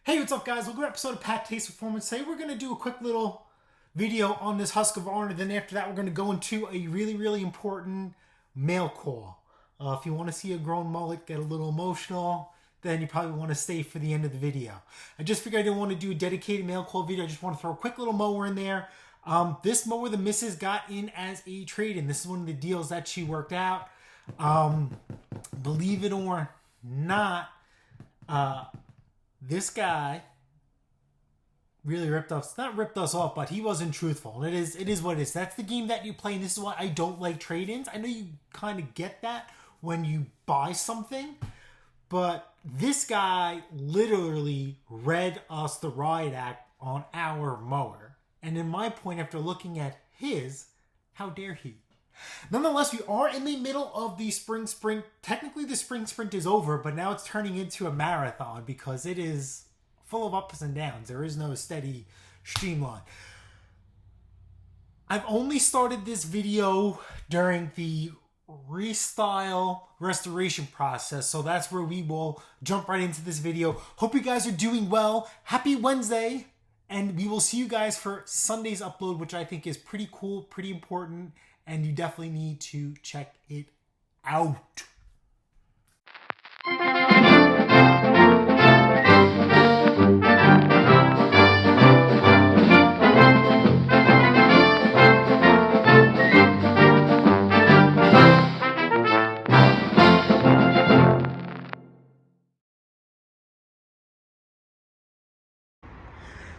Hey, what's up guys? Welcome to an episode of Pattay's Performance. Today we're going to do a quick little video on this Husky. Then after that we're going to go into a really important mail call. If you want to see a grown mullet get a little emotional, then you probably want to stay for the end of the video. I just figured I didn't want to do a dedicated mail call video. I just want to throw a quick little mower in there. This mower the missus got in as a trade-in. This is one of the deals that she worked out. Believe it or not, this guy really ripped us, not ripped us off, but he wasn't truthful. It is what it is. That's the game that you play, and this is why I don't like trade-ins. I know you kind of get that when you buy something, but this guy literally read us the riot act on our mower. And in my point, after looking at his, how dare he? Nonetheless, we are in the middle of the spring sprint. Technically, the spring sprint is over, but now it's turning into a marathon because it is full of ups and downs. There is no steady streamline. I've only started this video during the restyle restoration process, so that's where we will jump right into this video. Hope you guys are doing well. Happy Wednesday, and we will see you guys for Sunday's upload, which I think is pretty cool, pretty important, and you definitely need to check it out.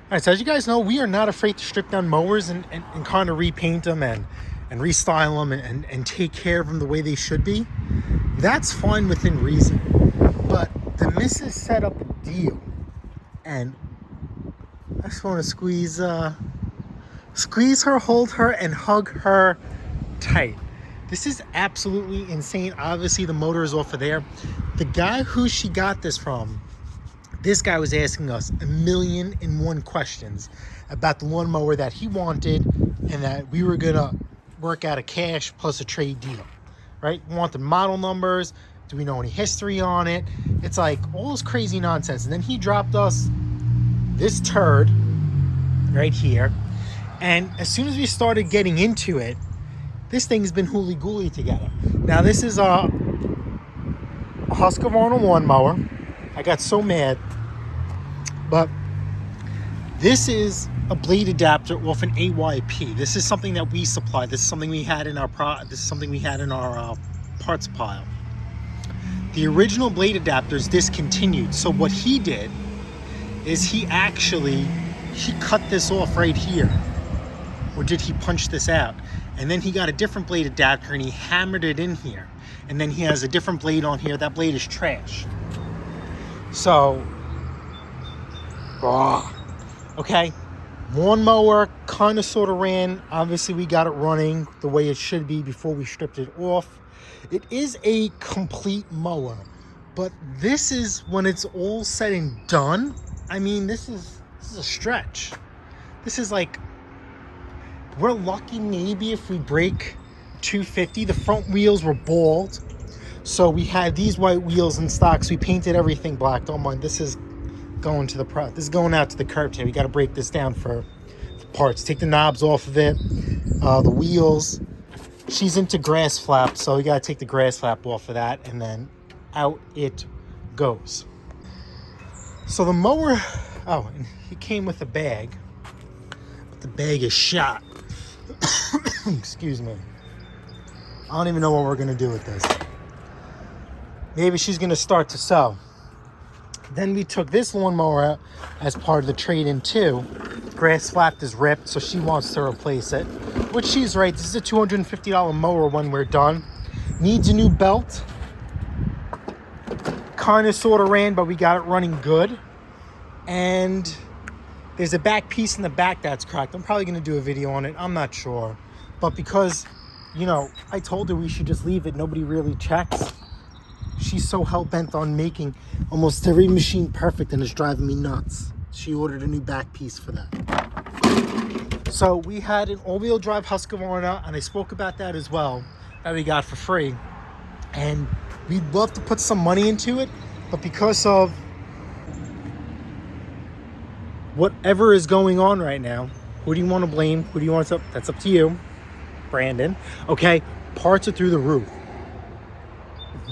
All right, so as you guys know, we are not afraid to strip down mowers and kind of repaint them and restyle them and take care of them the way they should be. That's fine within reason. But the missus set up a deal, and I just want to squeeze her, hold her, and hug her tight. This is absolutely insane. Obviously, the motor is off of there. The guy who she got this from, this guy was asking us 1,000,001 questions about the lawnmower that he wanted and that we were gonna work out a cash plus a trade deal, right? We want the model numbers. Do we know any history on it? It's like all this crazy nonsense. And then he dropped us this turd right here. And as soon as we started getting into it, this thing's been hooly-gooly together. Now this is a Husqvarna lawnmower. I got so mad, but this is a blade adapter off an AYP. This is something that we supply. This is something we had in our parts pile. The original blade adapters discontinued. So what he did is he cut this off right here, or did he punch this out? And then he got a different blade adapter and he hammered it in here. And then he has a different blade on here. That blade is trash. So, okay, lawnmower kind of sort of ran. Obviously, we got it running the way it should be before we stripped it off. It is a complete mower, but this is when it's all said and done. I mean, this is a stretch. This is like, we're lucky maybe if we break 250. The front wheels were bald. So we had these white wheels in stock. So we painted everything black. Don't mind. This is going to this is going out to the curb today. We got to break this down for parts. Take the knobs off of it. The wheels. She's into grass flap, so we got to take the grass flap off of that, and then out it goes. So the mower. Oh, and he came with a bag, but the bag is shot. Excuse me. I don't even know what we're gonna do with this. Maybe she's going to start to sew. Then we took this lawnmower out as part of the trade-in too. Grass flap is ripped, so she wants to replace it. Which she's right. This is a $250 mower when we're done. Needs a new belt. Kind of sort of ran, but we got it running good. And there's a back piece in the back that's cracked. I'm probably going to do a video on it. I'm not sure. But because, you know, I told her we should just leave it. Nobody really checks. She's so hell-bent on making almost every machine perfect, and it's driving me nuts. She ordered a new back piece for that. So we had an all-wheel drive Husqvarna, and I spoke about that as well, that we got for free. And we'd love to put some money into it, but because of whatever is going on right now, who do you want to blame? Who do you want to? That's up to you, Brandon. Okay, parts are through the roof.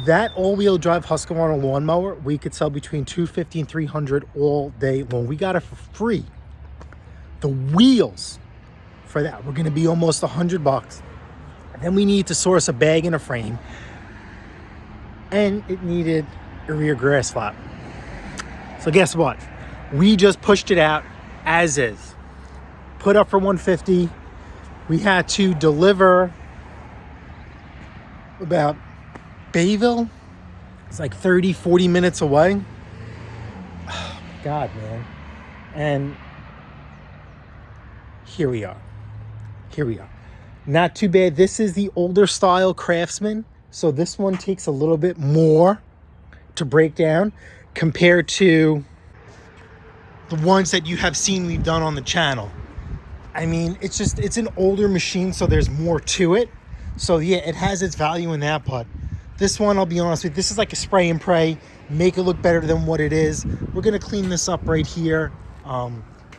That all-wheel drive Husqvarna lawnmower, we could sell between $250 and $300 all day long. We got it for free. The wheels for that were going to be almost $100. And then we need to source a bag and a frame, and it needed a rear grass flap. So guess what? We just pushed it out as is. Put up for $150. We had to deliver about Bayville. It's like 30, 40 minutes away. Oh, God, man. And here we are. Not too bad. This is the older style Craftsman. So this one takes a little bit more to break down compared to the ones that you have seen we've done on the channel. I mean, it's an older machine, so there's more to it. So yeah, it has its value in that, but this one, I'll be honest with you, this is like a spray and pray, make it look better than what it is. We're gonna clean this up right here.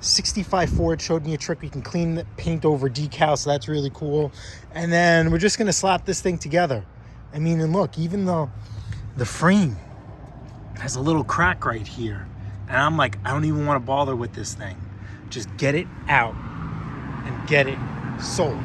65 Ford showed me a trick. We can clean the paint over decal, so that's really cool. And then we're just gonna slap this thing together. I mean, and look, even the frame has a little crack right here. And I'm like, I don't even wanna bother with this thing. Just get it out and get it sold.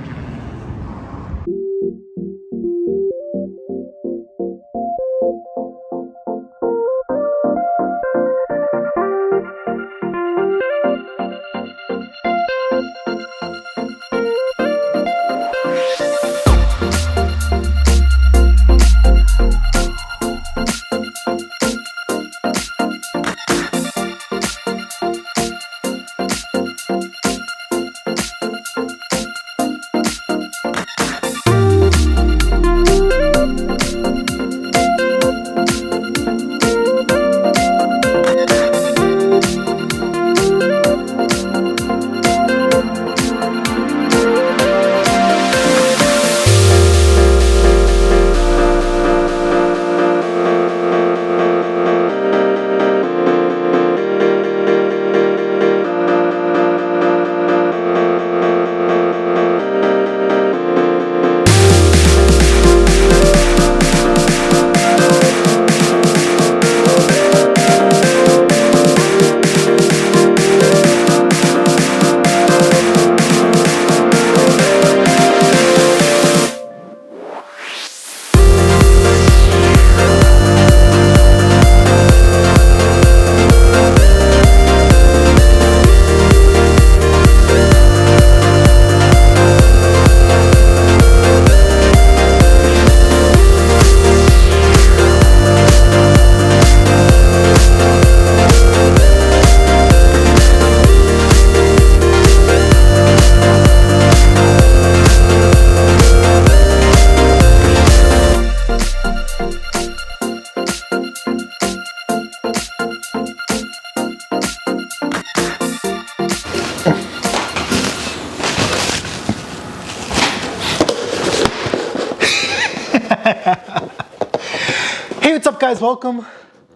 Hey, what's up guys? Welcome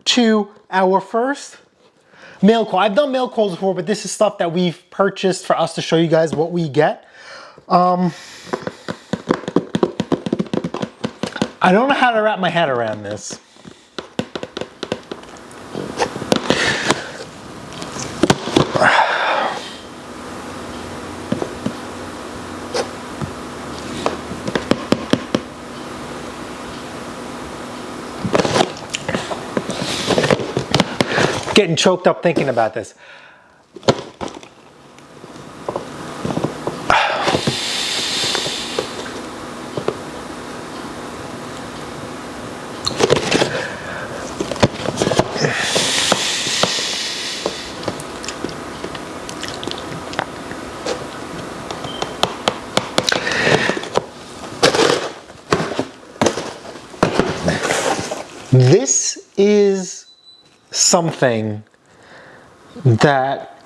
to our first mail call. I've done mail calls before, but this is stuff that we've purchased for us to show you guys what we get. I don't know how to wrap my head around this. Getting choked up thinking about this. This is something that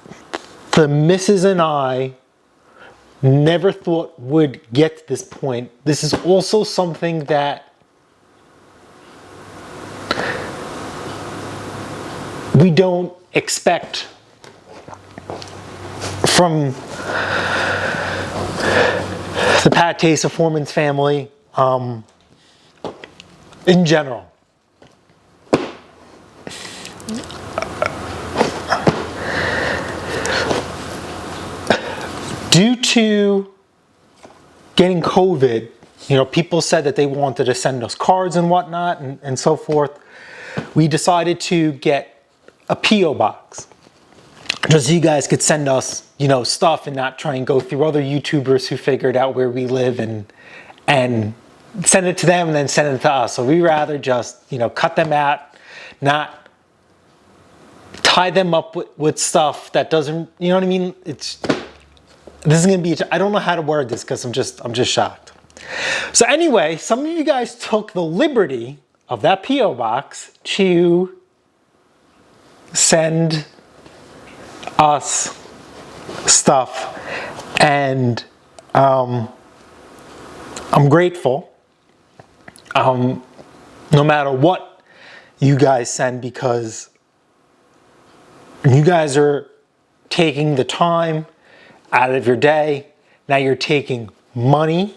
the missus and I never thought would get to this point. This is also something that we don't expect from the Pattay Performance family in general. Due to getting COVID, you know, people said that they wanted to send us cards and whatnot and so forth. We decided to get a P.O. box just so you guys could send us, you know, stuff and not try and go through other YouTubers who figured out where we live and send it to them and then send it to us. So we rather just, you know, cut them out, not tie them up with stuff that doesn't, you know what I mean? This is gonna be, I don't know how to word this because I'm just shocked. So anyway, some of you guys took the liberty of that P.O. box to send us stuff, and I'm grateful no matter what you guys send, because you guys are taking the time out of your day. Now you're taking money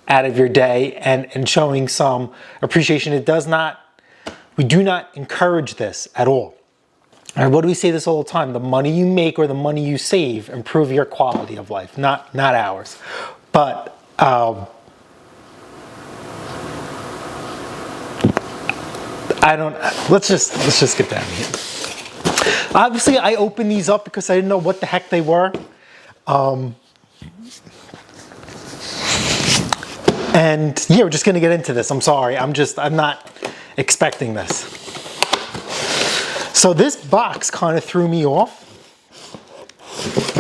out of your day and showing some appreciation. We do not encourage this at all. All right, what do we say this all the time? The money you make or the money you save improve your quality of life, not ours. But let's just get down here. Obviously, I opened these up because I didn't know what the heck they were. And yeah, we're just gonna get into this. I'm sorry, I'm not expecting this. So this box kind of threw me off.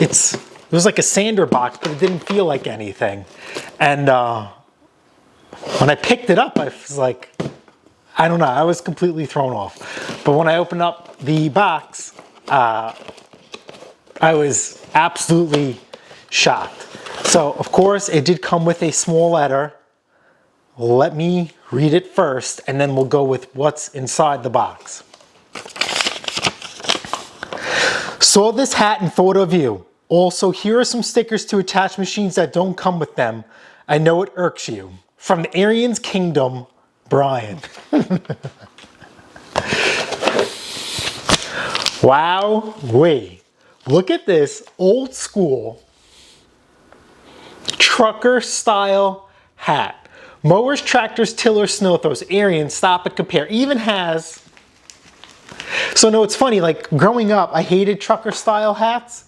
It was like a sander box, but it didn't feel like anything. And when I picked it up, I was like, I don't know, I was completely thrown off. But when I opened up the box, I was absolutely shocked. So of course it did come with a small letter. Let me read it first and then we'll go with what's inside the box. Saw this hat and thought of you. Also, here are some stickers to attach machines that don't come with them. I know it irks you. From the Aryan's Kingdom, Brian. Wow, wait. Look at this old school trucker style hat. Mowers, tractors, tillers, snow throws, Aryan, stop and compare. Even has, so no, it's funny, like growing up, I hated trucker style hats.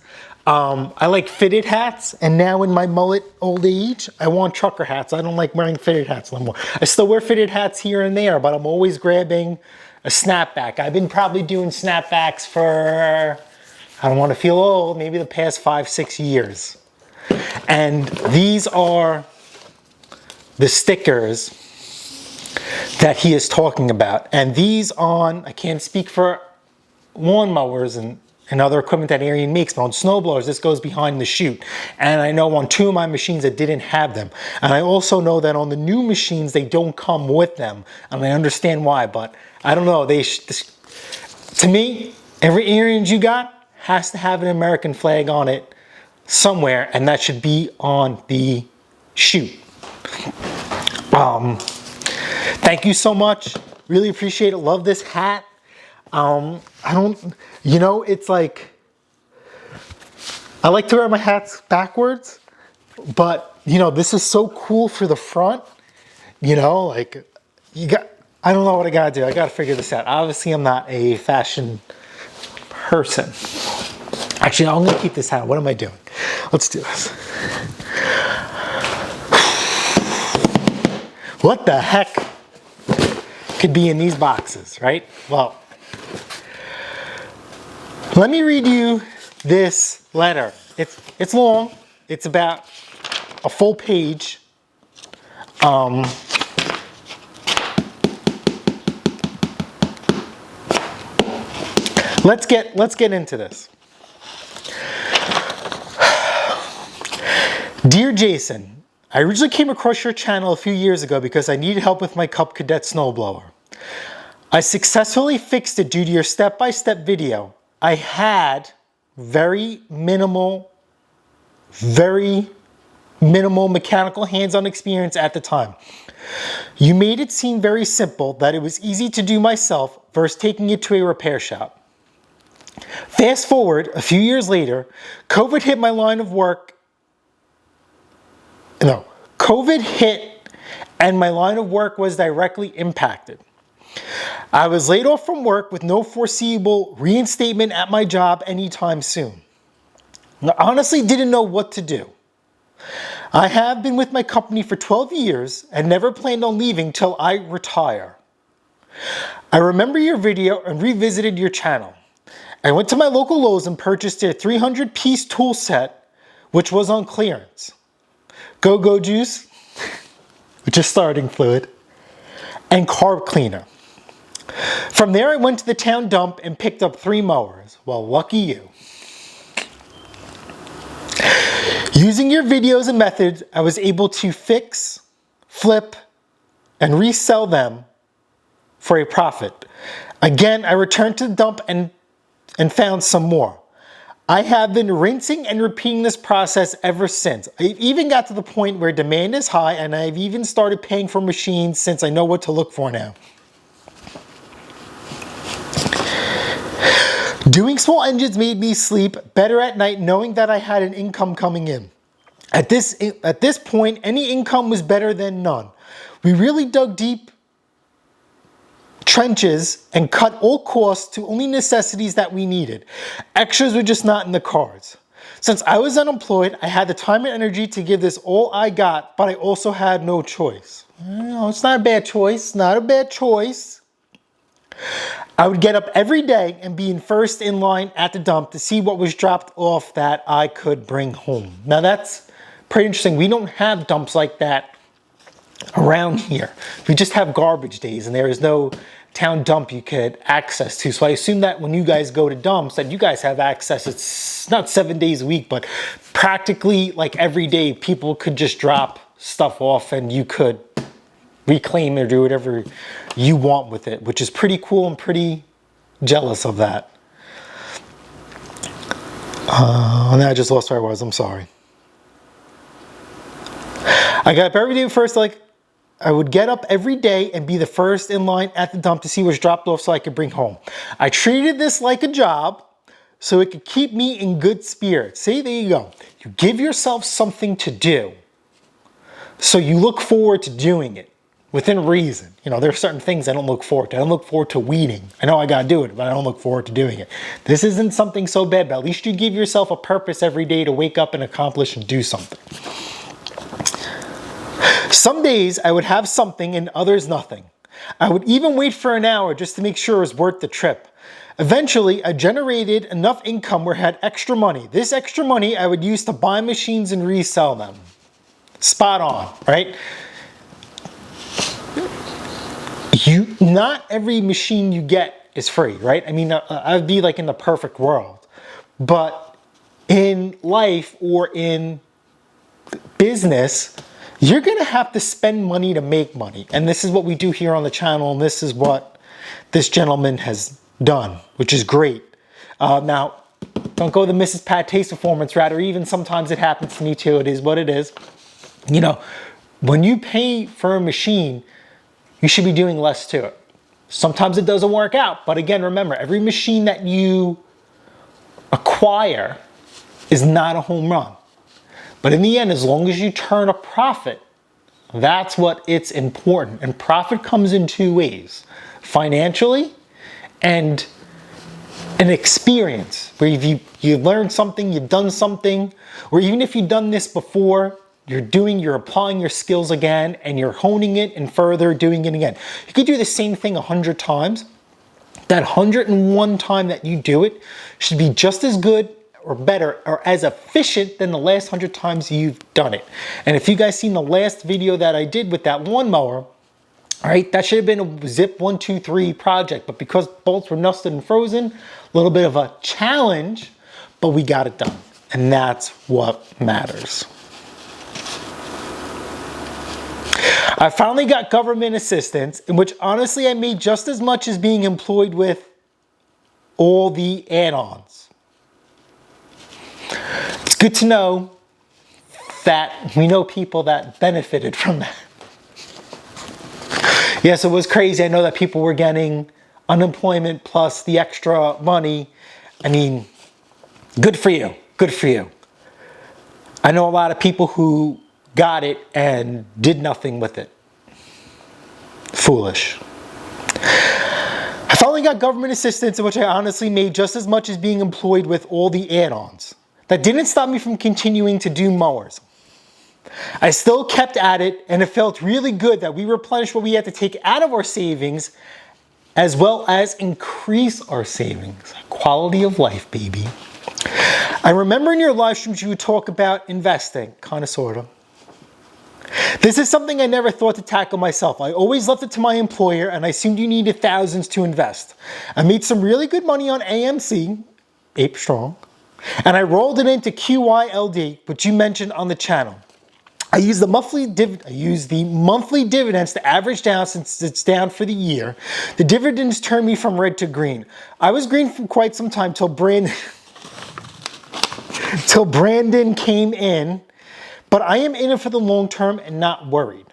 I like fitted hats, and now in my mullet old age, I want trucker hats. I don't like wearing fitted hats anymore. I still wear fitted hats here and there, but I'm always grabbing a snapback. I've been probably doing snapbacks for, I don't want to feel old, maybe the past 5-6 years. And these are the stickers that he is talking about. And these I can't speak for lawnmowers and other equipment that Aryan makes, but on snowblowers, this goes behind the chute. And I know on 2 of my machines that didn't have them. And I also know that on the new machines, they don't come with them. And I understand why, but I don't know. To me, every Aryan you got has to have an American flag on it somewhere, and that should be on the chute. Thank you so much. Really appreciate it. Love this hat. It's like, I like to wear my hats backwards, but this is so cool for the front. I don't know what I gotta do. I gotta figure this out. Obviously, I'm not a fashion person. Actually, I'm gonna keep this hat. What am I doing? Let's do this. What the heck could be in these boxes, right? Well, let me read you this letter. It's long. It's about a full page. Let's get into this. Dear Jason, I originally came across your channel a few years ago because I needed help with my Cub Cadet snowblower. I successfully fixed it due to your step-by-step video. I had very minimal very minimal mechanical hands-on experience at the time. You made it seem very simple, that it was easy to do myself versus taking it to a repair shop. Fast forward a few years later, COVID hit my line of work. No, COVID hit and my line of work was directly impacted. I was laid off from work with no foreseeable reinstatement at my job anytime soon. I honestly didn't know what to do. I have been with my company for 12 years and never planned on leaving till I retire. I remember your video and revisited your channel. I went to my local Lowe's and purchased a 300-piece tool set, which was on clearance. Go-Go juice, which is starting fluid, and carb cleaner. From there, I went to the town dump and picked up 3 mowers. Well, lucky you. Using your videos and methods, I was able to fix, flip, and resell them for a profit. Again, I returned to the dump and found some more. I have been rinsing and repeating this process ever since. I've even got to the point where demand is high and I've even started paying for machines since I know what to look for now. Doing small engines made me sleep better at night knowing that I had an income coming in. At this point, any income was better than none. We really dug deep trenches and cut all costs to only necessities that we needed. Extras were just not in the cards. Since I was unemployed, I had the time and energy to give this all I got, but I also had no choice. No, it's not a bad choice, not a bad choice. I would get up every day and be first in line at the dump to see what was dropped off that I could bring home. Now that's pretty interesting. We don't have dumps like that around here. We just have garbage days and there is no town dump you could access to. So I assume that when you guys go to dumps that you guys have access. It's not 7 days a week, but practically like every day people could just drop stuff off and you could reclaim or do whatever you want with it, which is pretty cool. I'm pretty jealous of that. And I just lost where I was. I'm sorry. I got up every day first, I would get up every day and be the first in line at the dump to see what's dropped off so I could bring home. I treated this like a job so it could keep me in good spirits. See, there you go. You give yourself something to do so you look forward to doing it within reason. You know, there are certain things I don't look forward to. I don't look forward to weeding. I know I gotta do it, but I don't look forward to doing it. This isn't something so bad, but at least you give yourself a purpose every day to wake up and accomplish and do something. Some days I would have something and others nothing. I would even wait for an hour just to make sure it was worth the trip. Eventually, I generated enough income where I had extra money. This extra money I would use to buy machines and resell them. Spot on, right? Not every machine you get is free, right? I mean, I'd be like in the perfect world. But in life or in business, you're gonna have to spend money to make money. And this is what we do here on the channel, and this is what this gentleman has done, which is great. Now, don't go the Mrs. Pattay's performance route, or even sometimes it happens to me too. It is what it is. You know, when you pay for a machine, you should be doing less to it. Sometimes it doesn't work out, but again, remember, every machine that you acquire is not a home run. But in the end, as long as you turn a profit, that's what it's important. And profit comes in 2 ways: financially and an experience, where you've learned something, you've done something, or even if you've done this before, you're applying your skills again and you're honing it and further doing it again. You could do the same thing 100 times. That 101 time that you do it should be just as good or better or as efficient than the last 100 times you've done it. And if you guys seen the last video that I did with that lawnmower, all right, that should have been a zip 1, 2, 3 project, but because bolts were rusted and frozen, a little bit of a challenge, but we got it done. And that's what matters. I finally got government assistance, in which honestly I made just as much as being employed with all the add-ons. It's good to know that we know people that benefited from that. Yes, it was crazy. I know that people were getting unemployment plus the extra money. I mean, good for you. Good for you. I know a lot of people who got it and did nothing with it. Foolish. I finally got government assistance, in which I honestly made just as much as being employed with all the add-ons. That didn't stop me from continuing to do mowers. I still kept at it, and it felt really good that we replenished what we had to take out of our savings, as well as increase our savings. Quality of life, baby. I remember in your live streams you would talk about investing, kind of, sort of. This is something I never thought to tackle myself. I always left it to my employer, and I assumed you needed thousands to invest. I made some really good money on AMC, Ape Strong, and I rolled it into QYLD, which you mentioned on the channel. I use the monthly dividends to average down since it's down for the year. The dividends turned me from red to green. I was green for quite some time till Brandon came in, but I am in it for the long term and not worried.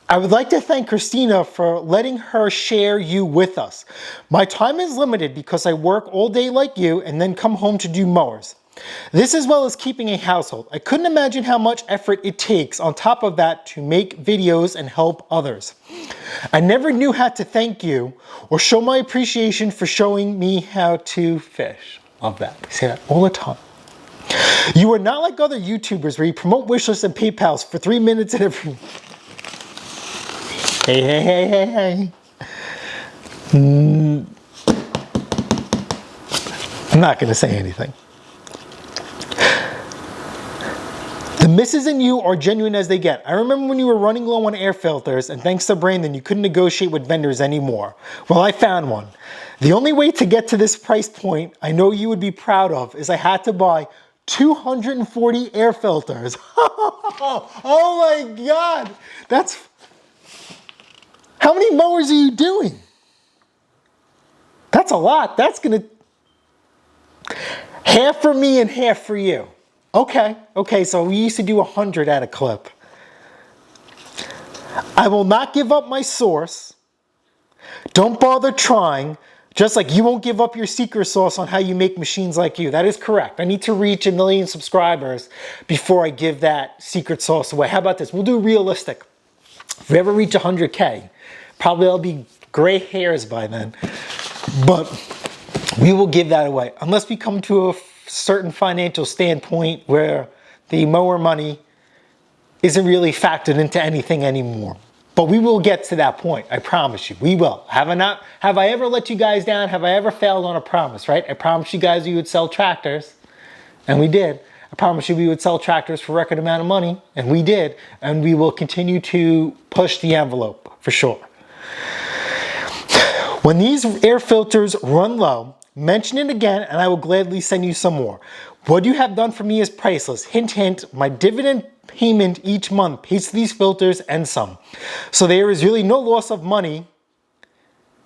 I would like to thank Christina for letting her share you with us. My time is limited because I work all day like you and then come home to do mowers. This as well as keeping a household. I couldn't imagine how much effort it takes on top of that to make videos and help others. I never knew how to thank you or show my appreciation for showing me how to fish. Love that. I say that all the time. You are not like other YouTubers where you promote wishlists and PayPals for 3 minutes and every... Hey. I'm not going to say anything. The misses in you are genuine as they get. I remember when you were running low on air filters, and thanks to Brandon, you couldn't negotiate with vendors anymore. Well, I found one. The only way to get to this price point I know you would be proud of is I had to buy 240 air filters. Oh my God. That's... How many mowers are you doing? That's a lot. That's gonna... Half for me and half for you. Okay, so we used to do 100 at a clip. I will not give up my source. Don't bother trying, just like you won't give up your secret sauce on how you make machines like you. That is correct. I need to reach 1 million subscribers before I give that secret sauce away. How about this? We'll do realistic. If we ever reach 100K, probably I'll be gray hairs by then. But we will give that away unless we come to a certain financial standpoint where the mower money isn't really factored into anything anymore. But we will get to that point. I promise you, we will. Have I ever let you guys down? Have I ever failed on a promise, right? I promised you guys we would sell tractors, and we did. I promised you we would sell tractors for a record amount of money, and we did. And we will continue to push the envelope, for sure. When these air filters run low, mention it again and I will gladly send you some more. What you have done for me is priceless. Hint, hint, my dividend payment each month pays for these filters and some. So there is really no loss of money.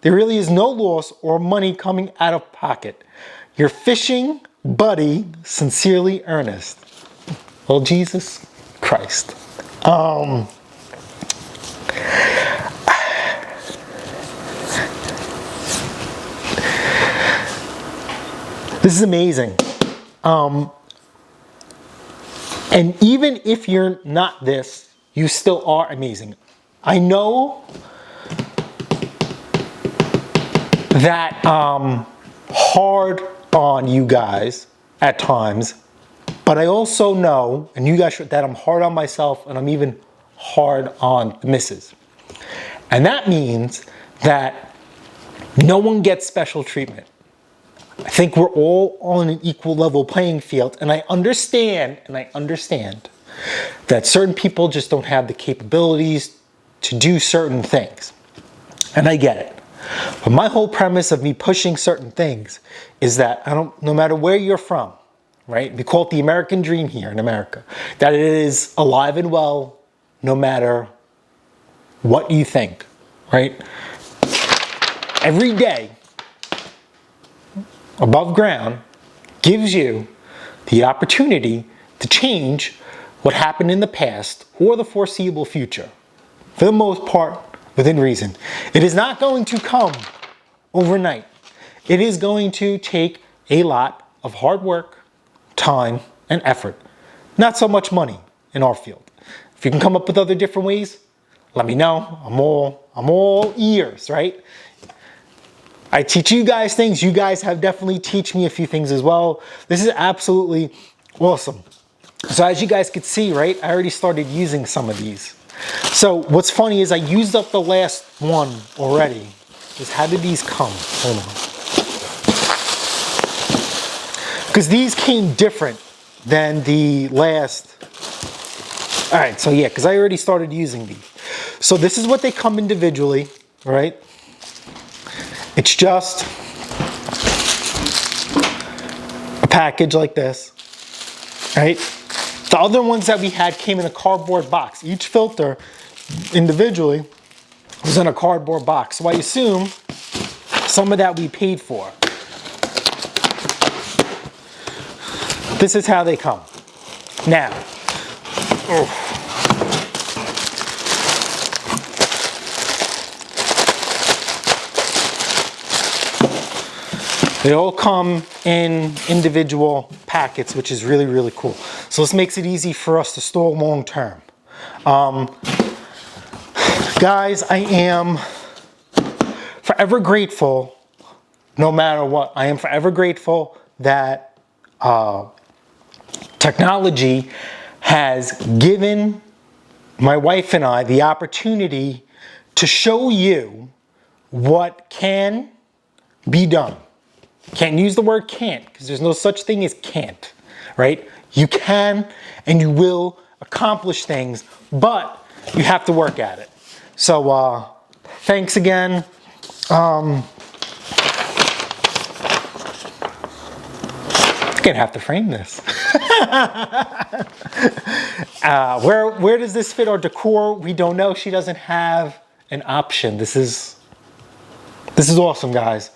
There really is no loss or money coming out of pocket. Your fishing buddy, sincerely Ernest. Well, Jesus Christ. This is amazing. And even if you're not this, you still are amazing. I know that I'm hard on you guys at times, but I also know, and you guys should, that I'm hard on myself and I'm even hard on the missus. And that means that no one gets special treatment. I think we're all on an equal level playing field, and I understand that certain people just don't have the capabilities to do certain things. And I get it. But my whole premise of me pushing certain things is that no matter where you're from, right? We call it the American dream here in America, that it is alive and well no matter what you think, right? Every day above ground gives you the opportunity to change what happened in the past or the foreseeable future, for the most part, within reason. It is not going to come overnight. It is going to take a lot of hard work, time, and effort. Not so much money in our field. If you can come up with other different ways, let me know. I'm all ears, right? I teach you guys things. You guys have definitely teach me a few things as well. This is absolutely awesome. So as you guys could see, right, I already started using some of these. So what's funny is I used up the last one already. Just how did these come? Hold on. Because these came different than the last. All right, so yeah, because I already started using these. So this is what they come individually, right? It's just a package like this, right? The other ones that we had came in a cardboard box. Each filter individually was in a cardboard box. So I assume some of that we paid for. This is how they come. Now, they all come in individual packets, which is really, really cool. So this makes it easy for us to store long term. Guys, I am forever grateful, no matter what. I am forever grateful that technology has given my wife and I the opportunity to show you what can be done. Can't use the word can't, because there's no such thing as can't, right? You can and you will accomplish things, but you have to work at it. So thanks again. I'm gonna have to frame this. Where does this fit our decor? We don't know. She doesn't have an option. This is awesome, guys.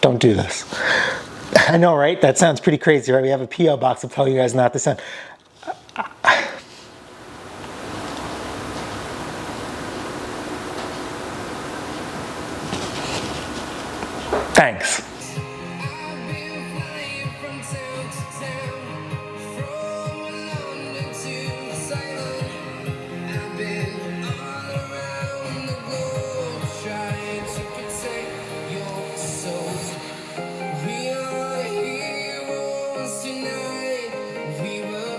Don't do this. I know, right? That sounds pretty crazy, right? We have a P.O. box to tell you guys not to send. Thanks.